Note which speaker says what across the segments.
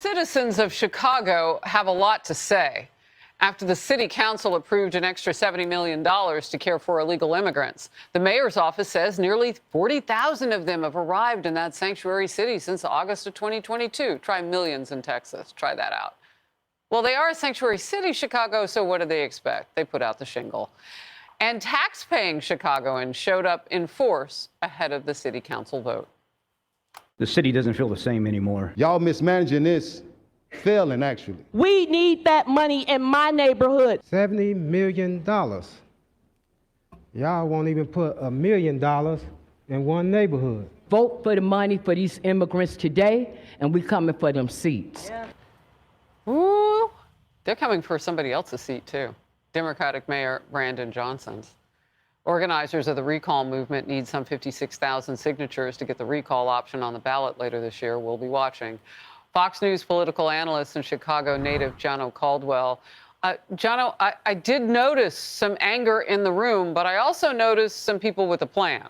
Speaker 1: Citizens of Chicago have a lot to say after the city council approved an extra $70 million to care for illegal immigrants. The mayor's office says nearly 40,000 of them have arrived in that sanctuary city since August of 2022. Try millions in Texas. Try that out. Well, they are a sanctuary city, Chicago, so what do they expect? They put out the shingle. And tax-paying Chicagoans showed up in force ahead of the city council vote.
Speaker 2: The city doesn't feel the same anymore.
Speaker 3: Y'all mismanaging this, failing actually.
Speaker 4: We need that money in my neighborhood.
Speaker 5: $70 million. Y'all won't even put $1 million in one neighborhood.
Speaker 4: Vote for the money for these immigrants today, and we coming for them seats.
Speaker 1: Yeah. Ooh, they're coming for somebody else's seat, too. Democratic Mayor Brandon Johnson's. Organizers of the recall movement need some 56,000 signatures to get the recall option on the ballot later this year. We'll be watching. Fox News political analyst and Chicago native Jono Caldwell. Jono, I did notice some anger in the room, but I also noticed some people with a plan.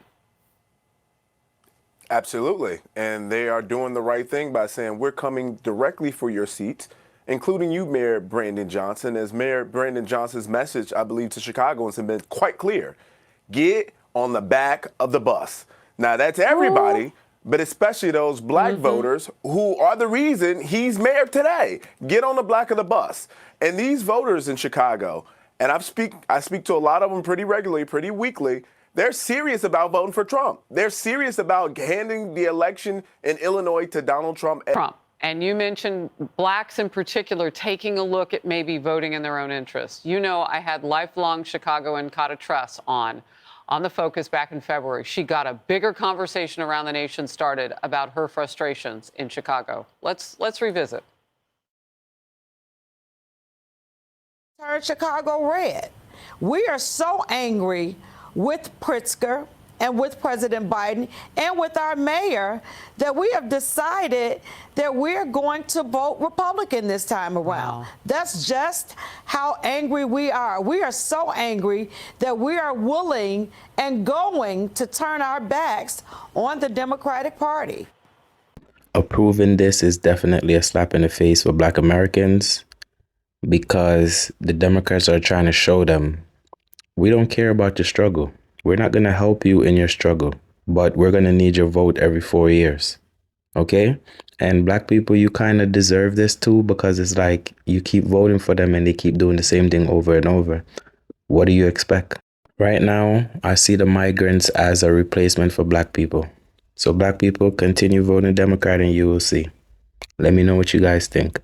Speaker 6: Absolutely. And they are doing the right thing by saying we're coming directly for your seats, including you, Mayor Brandon Johnson. As Mayor Brandon Johnson's message, I believe, to Chicagoans has been quite clear. Get on the back of the bus. Now, that's everybody, but especially those black voters who are the reason he's mayor today. Get on the back of the bus. And these voters in Chicago, and I speak to a lot of them pretty regularly, pretty weekly, they're serious about voting for Trump. They're serious about handing the election in Illinois to Donald Trump.
Speaker 1: And you mentioned blacks in particular taking a look at maybe voting in their own interest. You know, I had lifelong Chicagoan Kata Tress on the Focus back in February. She got a bigger conversation around the nation started about her frustrations in Chicago. Let's revisit.
Speaker 7: Turn Chicago red. We are so angry with Pritzker and with President Biden and with our mayor that we have decided that we're going to vote Republican this time around. Wow. That's just how angry we are. We are so angry that we are willing and going to turn our backs on the Democratic Party.
Speaker 8: Approving this is definitely a slap in the face for Black Americans because the Democrats are trying to show them we don't care about your struggle. We're not going to help you in your struggle, but we're going to need your vote every 4 years. Okay? And Black people, you kind of deserve this too, because it's like you keep voting for them and they keep doing the same thing over and over. What do you expect? Right now, I see the migrants as a replacement for Black people. So Black people, continue voting Democrat and you will see. Let me know what you guys think.